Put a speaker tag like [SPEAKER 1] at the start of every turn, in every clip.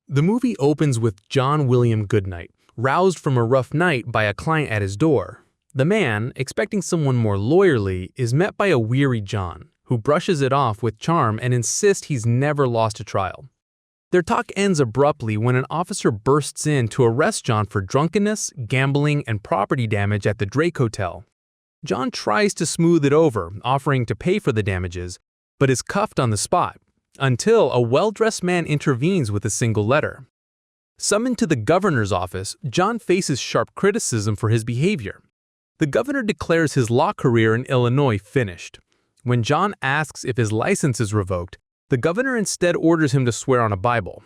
[SPEAKER 1] The movie opens with John William Goodnight, roused from a rough night by a client at his door. The man, expecting someone more lawyerly, is met by a weary John, who brushes it off with charm and insists he's never lost a trial. Their talk ends abruptly when an officer bursts in to arrest John for drunkenness, gambling, and property damage at the Drake Hotel. John tries to smooth it over, offering to pay for the damages, but is cuffed on the spot, until a well-dressed man intervenes with a single letter. Summoned to the governor's office, John faces sharp criticism for his behavior. The governor declares his law career in Illinois finished. When John asks if his license is revoked, the governor instead orders him to swear on a Bible.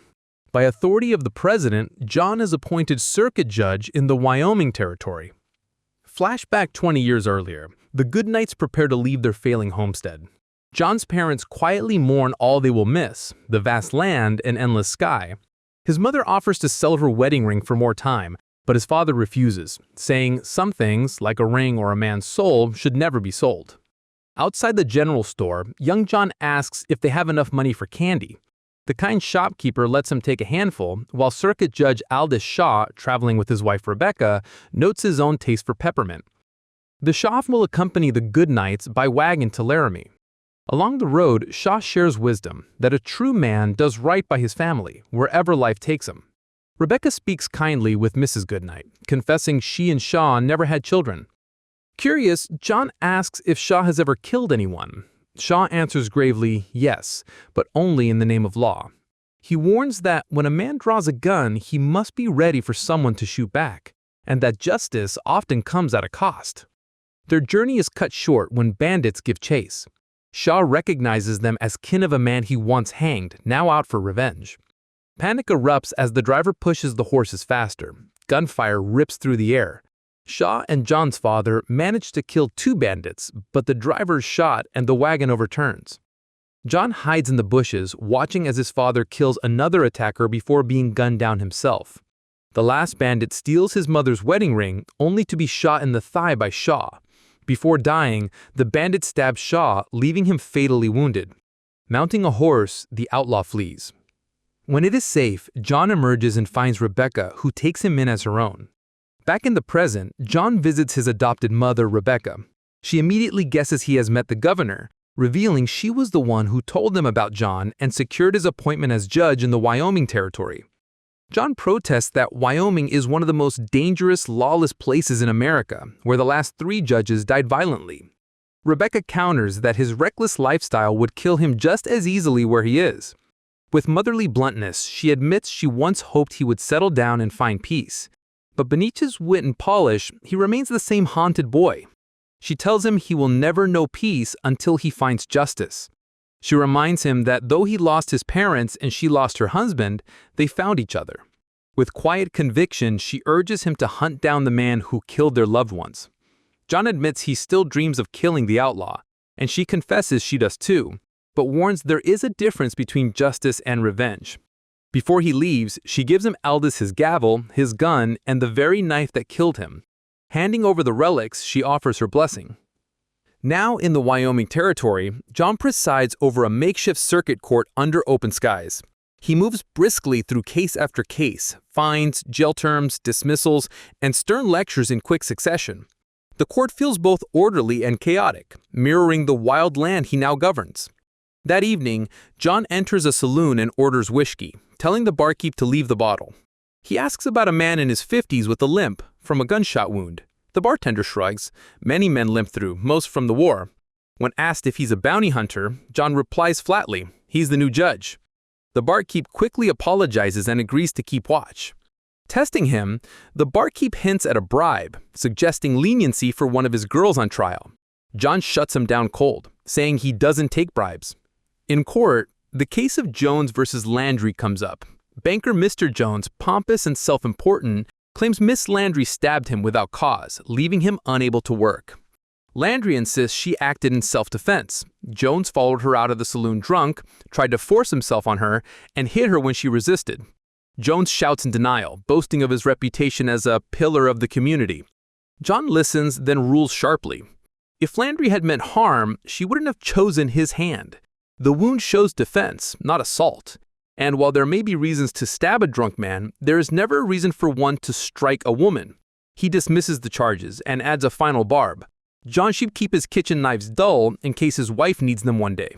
[SPEAKER 1] By authority of the president, John is appointed circuit judge in the Wyoming Territory. Flashback 20 years earlier, the Goodnights prepare to leave their failing homestead. John's parents quietly mourn all they will miss, the vast land and endless sky. His mother offers to sell her wedding ring for more time, but his father refuses, saying some things, like a ring or a man's soul, should never be sold. Outside the general store, young John asks if they have enough money for candy. The kind shopkeeper lets him take a handful, while Circuit Judge Aldous Shaw, traveling with his wife Rebecca, notes his own taste for peppermint. The Shaw will accompany the Goodnights by wagon to Laramie. Along the road, Shaw shares wisdom that a true man does right by his family, wherever life takes him. Rebecca speaks kindly with Mrs. Goodnight, confessing she and Shaw never had children. Curious, John asks if Shaw has ever killed anyone. Shaw answers gravely, yes, but only in the name of law. He warns that when a man draws a gun, he must be ready for someone to shoot back, and that justice often comes at a cost. Their journey is cut short when bandits give chase. Shaw recognizes them as kin of a man he once hanged, now out for revenge. Panic erupts as the driver pushes the horses faster. Gunfire rips through the air. Shaw and John's father manage to kill 2 bandits, but the driver is shot and the wagon overturns. John hides in the bushes, watching as his father kills another attacker before being gunned down himself. The last bandit steals his mother's wedding ring, only to be shot in the thigh by Shaw. Before dying, the bandit stabs Shaw, leaving him fatally wounded. Mounting a horse, the outlaw flees. When it is safe, John emerges and finds Rebecca, who takes him in as her own. Back in the present, John visits his adopted mother, Rebecca. She immediately guesses he has met the governor, revealing she was the one who told them about John and secured his appointment as judge in the Wyoming Territory. John protests that Wyoming is one of the most dangerous, lawless places in America, where the last 3 judges died violently. Rebecca counters that his reckless lifestyle would kill him just as easily where he is. With motherly bluntness, she admits she once hoped he would settle down and find peace. But beneath his wit and polish, he remains the same haunted boy. She tells him he will never know peace until he finds justice. She reminds him that though he lost his parents and she lost her husband, they found each other. With quiet conviction, she urges him to hunt down the man who killed their loved ones. John admits he still dreams of killing the outlaw, and she confesses she does too, but warns there is a difference between justice and revenge. Before he leaves, she gives him Aldous his gavel, his gun, and the very knife that killed him. Handing over the relics, she offers her blessing. Now in the Wyoming Territory, John presides over a makeshift circuit court under open skies. He moves briskly through case after case, fines, jail terms, dismissals, and stern lectures in quick succession. The court feels both orderly and chaotic, mirroring the wild land he now governs. That evening, John enters a saloon and orders whiskey, telling the barkeep to leave the bottle. He asks about a man in his 50s with a limp from a gunshot wound. The bartender shrugs. Many men limp through, most from the war. When asked if he's a bounty hunter, John replies flatly, he's the new judge. The barkeep quickly apologizes and agrees to keep watch. Testing him, the barkeep hints at a bribe, suggesting leniency for one of his girls on trial. John shuts him down cold, saying he doesn't take bribes. In court, the case of Jones versus Landry comes up. Banker Mr. Jones, pompous and self-important, claims Miss Landry stabbed him without cause, leaving him unable to work. Landry insists she acted in self-defense. Jones followed her out of the saloon drunk, tried to force himself on her, and hit her when she resisted. Jones shouts in denial, boasting of his reputation as a pillar of the community. John listens, then rules sharply. If Landry had meant harm, she wouldn't have chosen his hand. The wound shows defense, not assault. And while there may be reasons to stab a drunk man, there is never a reason for one to strike a woman. He dismisses the charges and adds a final barb. John should keep his kitchen knives dull in case his wife needs them one day.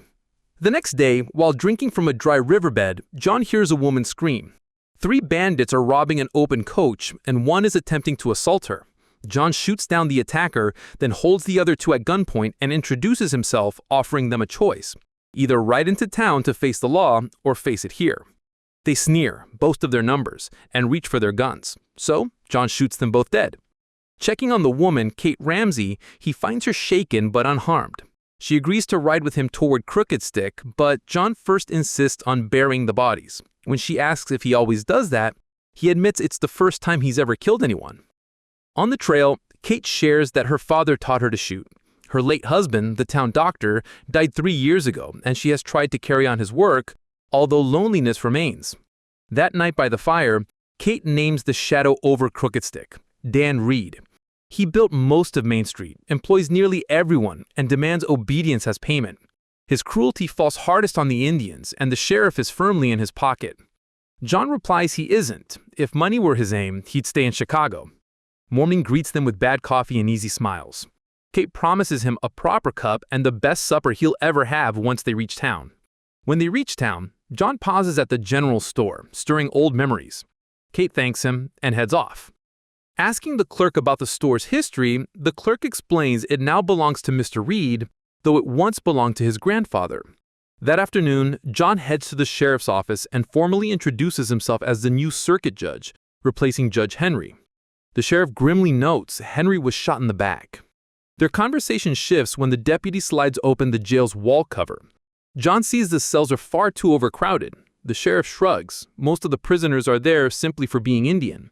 [SPEAKER 1] The next day, while drinking from a dry riverbed, John hears a woman scream. 3 bandits are robbing an open coach, and one is attempting to assault her. John shoots down the attacker, then holds the other 2 at gunpoint and introduces himself, offering them a choice. Either ride into town to face the law or face it here. They sneer, boast of their numbers, and reach for their guns. So, John shoots them both dead. Checking on the woman, Kate Ramsey, he finds her shaken but unharmed. She agrees to ride with him toward Crooked Stick, but John first insists on burying the bodies. When she asks if he always does that, he admits it's the first time he's ever killed anyone. On the trail, Kate shares that her father taught her to shoot. Her late husband, the town doctor, died 3 years ago, and she has tried to carry on his work, although loneliness remains. That night by the fire, Kate names the shadow over Crooked Stick, Dan Reed. He built most of Main Street, employs nearly everyone, and demands obedience as payment. His cruelty falls hardest on the Indians, and the sheriff is firmly in his pocket. John replies he isn't. If money were his aim, he'd stay in Chicago. Morning greets them with bad coffee and easy smiles. Kate promises him a proper cup and the best supper he'll ever have once they reach town. When they reach town, John pauses at the general store, stirring old memories. Kate thanks him and heads off. Asking the clerk about the store's history, the clerk explains it now belongs to Mr. Reed, though it once belonged to his grandfather. That afternoon, John heads to the sheriff's office and formally introduces himself as the new circuit judge, replacing Judge Henry. The sheriff grimly notes Henry was shot in the back. Their conversation shifts when the deputy slides open the jail's wall cover. John sees the cells are far too overcrowded. The sheriff shrugs. Most of the prisoners are there simply for being Indian.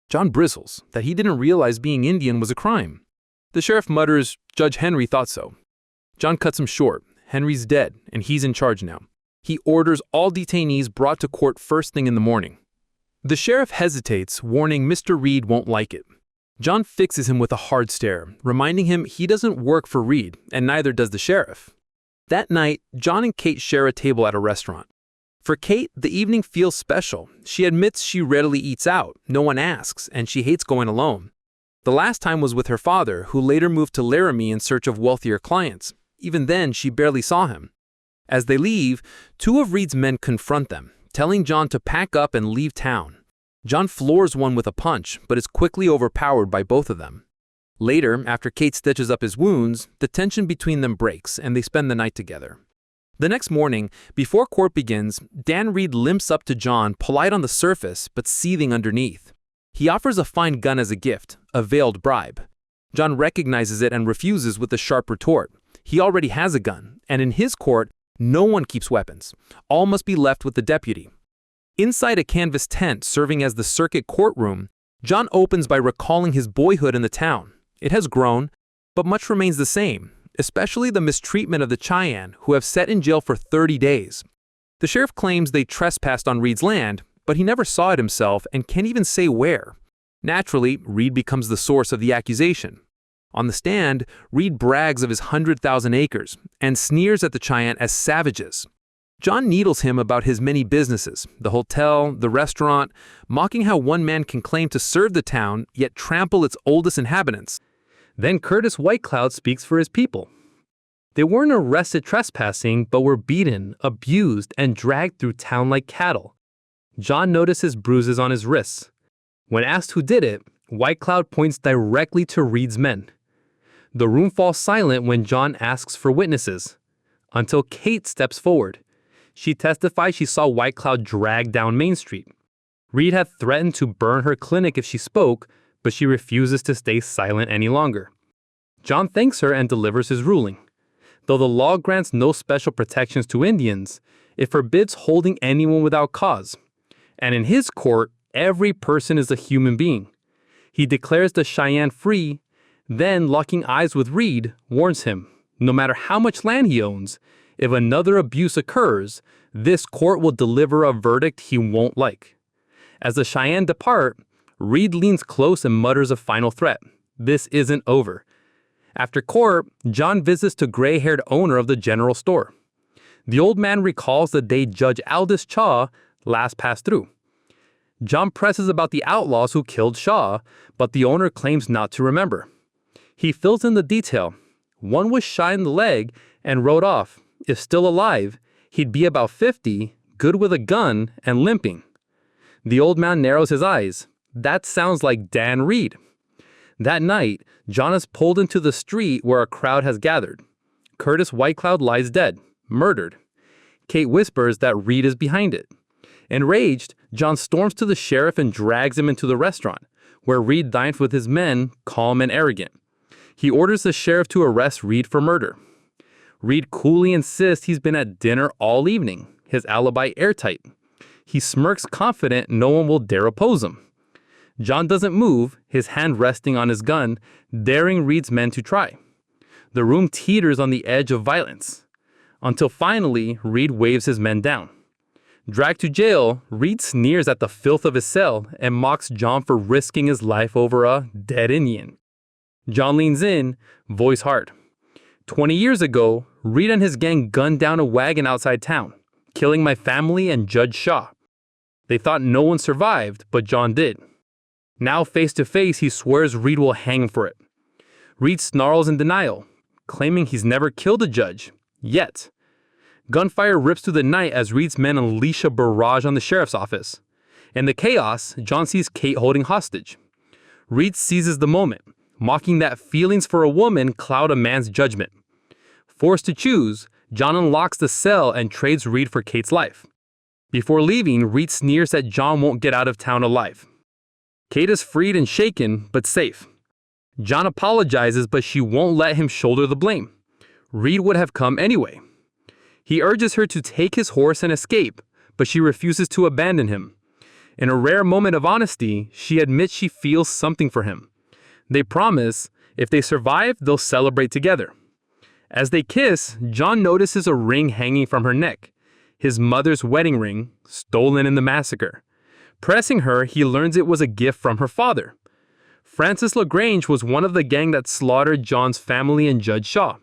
[SPEAKER 1] John bristles that he didn't realize being Indian was a crime. The sheriff mutters, Judge Henry thought so. John cuts him short. Henry's dead, and he's in charge now. He orders all detainees brought to court first thing in the morning. The sheriff hesitates, warning Mr. Reed won't like it. John fixes him with a hard stare, reminding him he doesn't work for Reed, and neither does the sheriff. That night, John and Kate share a table at a restaurant. For Kate, the evening feels special. She admits she readily eats out, no one asks, and she hates going alone. The last time was with her father, who later moved to Laramie in search of wealthier clients. Even then, she barely saw him. As they leave, 2 of Reed's men confront them, telling John to pack up and leave town. John floors one with a punch, but is quickly overpowered by both of them. Later, after Kate stitches up his wounds, the tension between them breaks and they spend the night together. The next morning, before court begins, Dan Reed limps up to John, polite on the surface but seething underneath. He offers a fine gun as a gift, a veiled bribe. John recognizes it and refuses with a sharp retort. He already has a gun, and in his court, no one keeps weapons. All must be left with the deputy. Inside a canvas tent serving as the circuit courtroom, John opens by recalling his boyhood in the town. It has grown, but much remains the same, especially the mistreatment of the Cheyenne, who have sat in jail for 30 days. The sheriff claims they trespassed on Reed's land, but he never saw it himself and can't even say where. Naturally, Reed becomes the source of the accusation. On the stand, Reed brags of his 100,000 acres and sneers at the Cheyenne as savages. John needles him about his many businesses, the hotel, the restaurant, mocking how one man can claim to serve the town, yet trample its oldest inhabitants. Then Curtis Whitecloud speaks for his people. They weren't arrested trespassing, but were beaten, abused, and dragged through town like cattle. John notices bruises on his wrists. When asked who did it, Whitecloud points directly to Reed's men. The room falls silent when John asks for witnesses, until Kate steps forward. She testifies she saw Whitecloud dragged down Main Street. Reed had threatened to burn her clinic if she spoke, but she refuses to stay silent any longer. John thanks her and delivers his ruling. Though the law grants no special protections to Indians, it forbids holding anyone without cause. And in his court, every person is a human being. He declares the Cheyenne free, then, locking eyes with Reed, warns him, no matter how much land he owns, if another abuse occurs, this court will deliver a verdict he won't like. As the Cheyenne depart, Reed leans close and mutters a final threat. This isn't over. After court, John visits the gray-haired owner of the general store. The old man recalls the day Judge Aldous Chaw
[SPEAKER 2] last passed through. John presses about the outlaws who killed Shaw, but the owner claims not to remember. He fills in the detail. One was shot in the leg and rode off. If still alive, he'd be about 50, good with a gun, and limping. The old man narrows his eyes. That sounds like Dan Reed. That night, John is pulled into the street where a crowd has gathered. Curtis Whitecloud lies dead, murdered. Kate whispers that Reed is behind it. Enraged, John storms to the sheriff and drags him into the restaurant, where Reed dines with his men, calm and arrogant. He orders the sheriff to arrest Reed for murder. Reed coolly insists he's been at dinner all evening, his alibi airtight. He smirks confident no one will dare oppose him. John doesn't move, his hand resting on his gun, daring Reed's men to try. The room teeters on the edge of violence, until finally Reed waves his men down. Dragged to jail, Reed sneers at the filth of his cell and mocks John for risking his life over a dead Indian. John leans in, voice hard. 20 years ago, Reed and his gang gunned down a wagon outside town, killing my family and Judge Shaw. They thought no one survived, but John did. Now face to face, he swears Reed will hang him for it. Reed snarls in denial, claiming he's never killed a judge, yet. Gunfire rips through the night as Reed's men unleash a barrage on the sheriff's office. In the chaos, John sees Kate holding hostage. Reed seizes the moment, mocking that feelings for a woman cloud a man's judgment. Forced to choose, John unlocks the cell and trades Reed for Kate's life. Before leaving, Reed sneers that John won't get out of town alive. Kate is freed and shaken, but safe. John apologizes, but she won't let him shoulder the blame. Reed would have come anyway. He urges her to take his horse and escape, but she refuses to abandon him. In a rare moment of honesty, she admits she feels something for him. They promise, if they survive, they'll celebrate together. As they kiss, John notices a ring hanging from her neck, his mother's wedding ring, stolen in the massacre. Pressing her, he learns it was a gift from her father. Francis Lagrange was one of the gang that slaughtered John's family and Judge Shaw.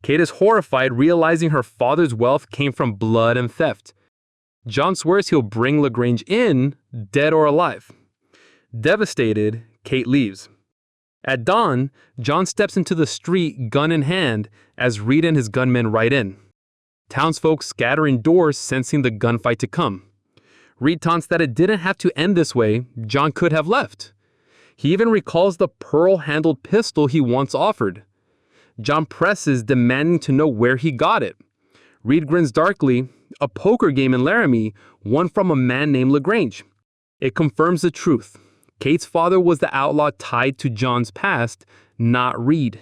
[SPEAKER 2] Kate is horrified, realizing her father's wealth came from blood and theft. John swears he'll bring Lagrange in, dead or alive. Devastated, Kate leaves. At dawn, John steps into the street, gun in hand, as Reed and his gunmen ride in. Townsfolk scatter indoors, sensing the gunfight to come. Reed taunts that it didn't have to end this way, John could have left. He even recalls the pearl-handled pistol he once offered. John presses, demanding to know where he got it. Reed grins darkly, a poker game in Laramie, won from a man named Lagrange. It confirms the truth. Kate's father was the outlaw tied to John's past, not Reed.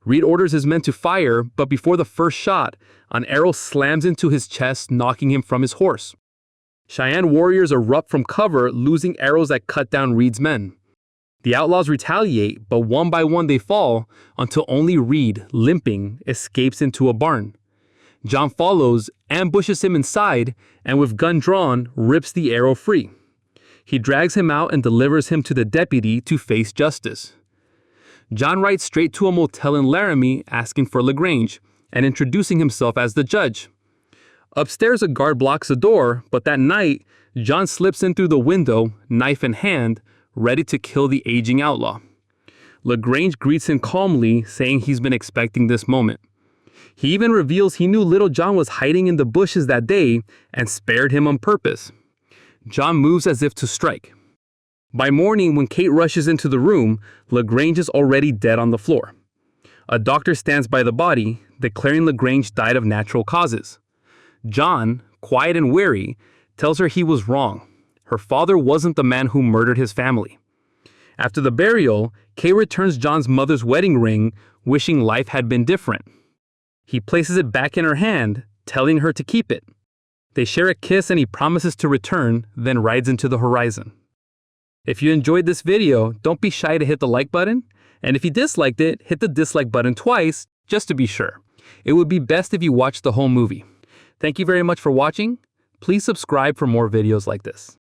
[SPEAKER 2] Reed orders his men to fire, but before the first shot, an arrow slams into his chest, knocking him from his horse. Cheyenne warriors erupt from cover, losing arrows that cut down Reed's men. The outlaws retaliate, but one by one they fall, until only Reed, limping, escapes into a barn. John follows, ambushes him inside, and with gun drawn, rips the arrow free. He drags him out and delivers him to the deputy to face justice. John rides straight to a motel in Laramie, asking for Lagrange, and introducing himself as the judge. Upstairs, a guard blocks the door, but that night, John slips in through the window, knife in hand, ready to kill the aging outlaw. Lagrange greets him calmly, saying he's been expecting this moment. He even reveals he knew little John was hiding in the bushes that day and spared him on purpose. John moves as if to strike. By morning, when Kate rushes into the room, Lagrange is already dead on the floor. A doctor stands by the body, declaring Lagrange died of natural causes. John, quiet and weary, tells her he was wrong. Her father wasn't the man who murdered his family. After the burial, Kay returns John's mother's wedding ring, wishing life had been different. He places it back in her hand, telling her to keep it. They share a kiss and he promises to return, then rides into the horizon. If you enjoyed this video, don't be shy to hit the like button. And if you disliked it, hit the dislike button twice, just to be sure. It would be best if you watched the whole movie. Thank you very much for watching. Please subscribe for more videos like this.